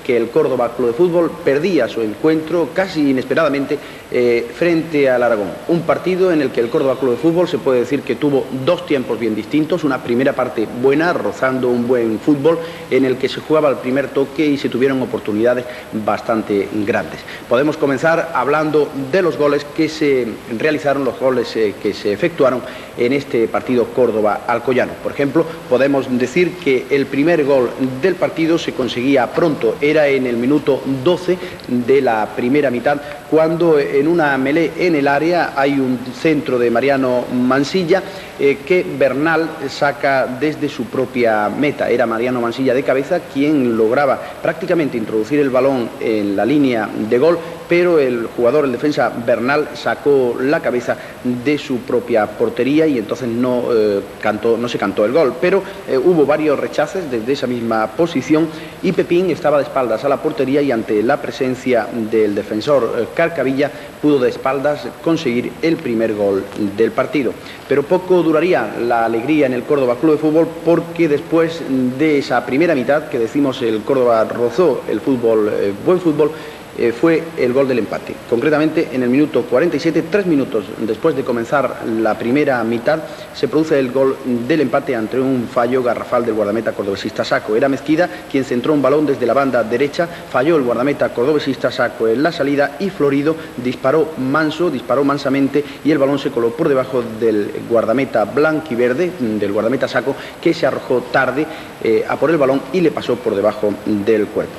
que el Córdoba Club de Fútbol perdía su encuentro casi inesperadamente frente al Aragón. Un partido en el que el Córdoba Club de Fútbol se puede decir que tuvo dos tiempos bien distintos, una primera parte buena, rozando un buen fútbol, en el que se jugaba el primer toque y se tuvieron oportunidades bastante grandes. Podemos comenzar hablando de los goles que se realizaron, los goles que se efectuaron en este partido Córdoba-Alcoyano. Por ejemplo, podemos decir que el primer gol del partido se conseguía pronto, era en el minuto 12 de la primera mitad, cuando en una melé en el área hay un centro de Mariano Mansilla que Bernal saca desde su propia meta. Era Mariano Mansilla de cabeza quien lograba prácticamente introducir el balón en la línea de gol, pero el jugador, el defensa Bernal, sacó la cabeza de su propia portería y entonces no se cantó el gol. Pero hubo varios rechaces desde esa misma posición y Pepín estaba de espaldas a la portería y ante la presencia del defensor Carcavilla pudo de espaldas conseguir el primer gol del partido. Pero poco duraría la alegría en el Córdoba Club de Fútbol, porque después de esa primera mitad, que decimos el Córdoba rozó el fútbol, buen fútbol, fue el gol del empate. Concretamente, en el minuto 47, 3 minutos después de comenzar la primera mitad, se produce el gol del empate ante un fallo garrafal del guardameta cordobesista Saco. Era Mezquida quien centró un balón desde la banda derecha, falló el guardameta cordobesista Saco en la salida y Florido disparó mansamente y el balón se coló por debajo del guardameta blanquiverde, del guardameta Saco, que se arrojó tarde a por el balón y le pasó por debajo del cuerpo.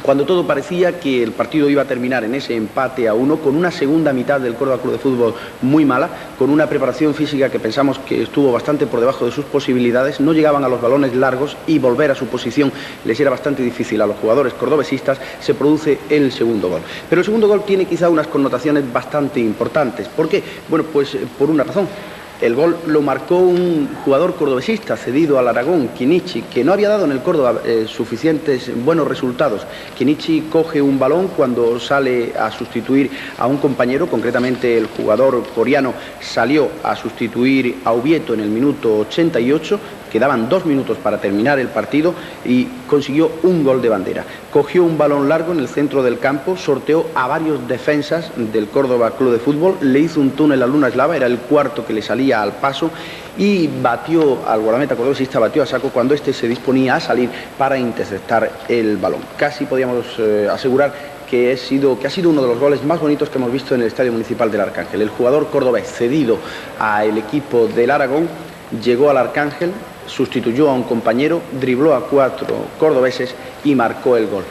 Cuando todo parecía que el partido iba a terminar en ese empate a 1, con una segunda mitad del Córdoba Club de Fútbol muy mala, con una preparación física que pensamos que estuvo bastante por debajo de sus posibilidades, no llegaban a los balones largos y volver a su posición les era bastante difícil a los jugadores cordobesistas, se produce el segundo gol. Pero el segundo gol tiene quizá unas connotaciones bastante importantes. ¿Por qué? Bueno, pues por una razón. El gol lo marcó un jugador cordobesista cedido al Aragón, Quinichi, que no había dado en el Córdoba suficientes buenos resultados. Quinichi coge un balón cuando sale a sustituir a un compañero, concretamente el jugador coreano salió a sustituir a Ubieto en el minuto 88, quedaban 2 minutos para terminar el partido y consiguió un gol de bandera. Cogió un balón largo en el centro del campo, sorteó a varios defensas del Córdoba Club de Fútbol, le hizo un túnel a Luna Eslava, era el cuarto que le salía al paso y batió al guardameta cordobesista, batió a Saco cuando este se disponía a salir para interceptar el balón. Casi podíamos asegurar que ha sido uno de los goles más bonitos que hemos visto en el Estadio Municipal del Arcángel. El jugador cordobés cedido al equipo del Aragón llegó al Arcángel, sustituyó a un compañero, dribló a 4 cordobeses y marcó el gol.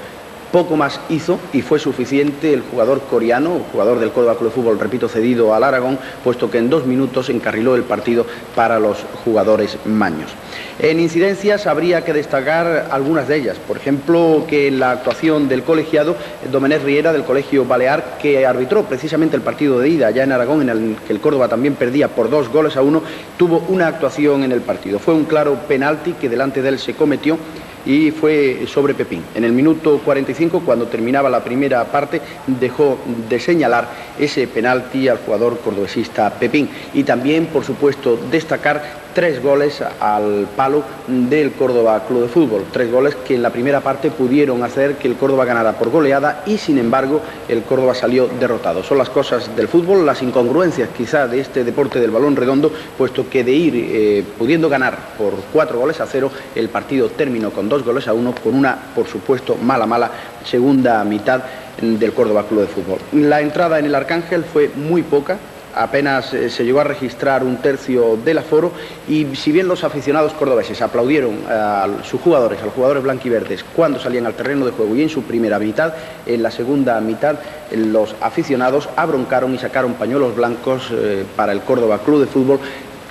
Poco más hizo y fue suficiente el jugador coreano, jugador del Córdoba Club de Fútbol, repito, cedido al Aragón, puesto que en 2 minutos encarriló el partido para los jugadores maños. En incidencias habría que destacar algunas de ellas, por ejemplo, que la actuación del colegiado Domenech Riera del Colegio Balear, que arbitró precisamente el partido de ida allá en Aragón, en el que el Córdoba también perdía por 2-1, tuvo una actuación en el partido. Fue un claro penalti que delante de él se cometió y fue sobre Pepín. En el minuto 45, cuando terminaba la primera parte, dejó de señalar ese penalti al jugador cordobesista Pepín. Y también, por supuesto, destacar 3 goles al palo del Córdoba Club de Fútbol. 3 goles que en la primera parte pudieron hacer que el Córdoba ganara por goleada y, sin embargo, el Córdoba salió derrotado. Son las cosas del fútbol, las incongruencias quizá de este deporte del balón redondo, puesto que de ir pudiendo ganar por 4-0, el partido terminó con 2-1, con una, por supuesto, mala segunda mitad del Córdoba Club de Fútbol. La entrada en el Arcángel fue muy poca. Apenas se llegó a registrar 1/3 del aforo y si bien los aficionados cordobeses aplaudieron a sus jugadores, a los jugadores blanquiverdes cuando salían al terreno de juego y en su primera mitad, en la segunda mitad los aficionados abroncaron y sacaron pañuelos blancos para el Córdoba Club de Fútbol,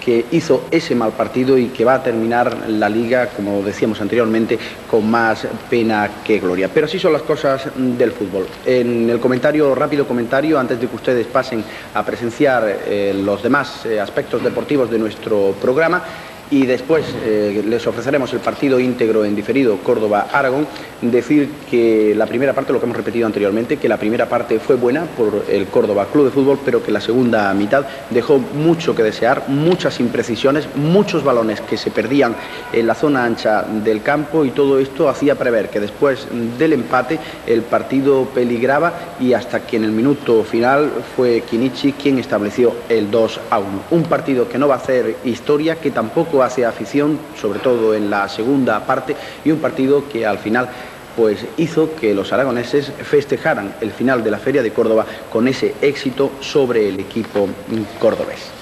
que hizo ese mal partido y que va a terminar la Liga, como decíamos anteriormente, con más pena que gloria. Pero así son las cosas del fútbol. En el rápido comentario, antes de que ustedes pasen a presenciar los demás aspectos deportivos de nuestro programa, y después les ofreceremos el partido íntegro en diferido Córdoba-Aragón. Decir que la primera parte, lo que hemos repetido anteriormente, que la primera parte fue buena por el Córdoba Club de Fútbol, pero que la segunda mitad dejó mucho que desear, muchas imprecisiones, muchos balones que se perdían en la zona ancha del campo, y todo esto hacía prever que después del empate el partido peligraba, y hasta que en el minuto final fue Quinichi quien estableció el 2-1. Un partido que no va a hacer historia, que tampoco hace afición, sobre todo en la segunda parte, y un partido que al final pues hizo que los aragoneses festejaran el final de la Feria de Córdoba con ese éxito sobre el equipo cordobés.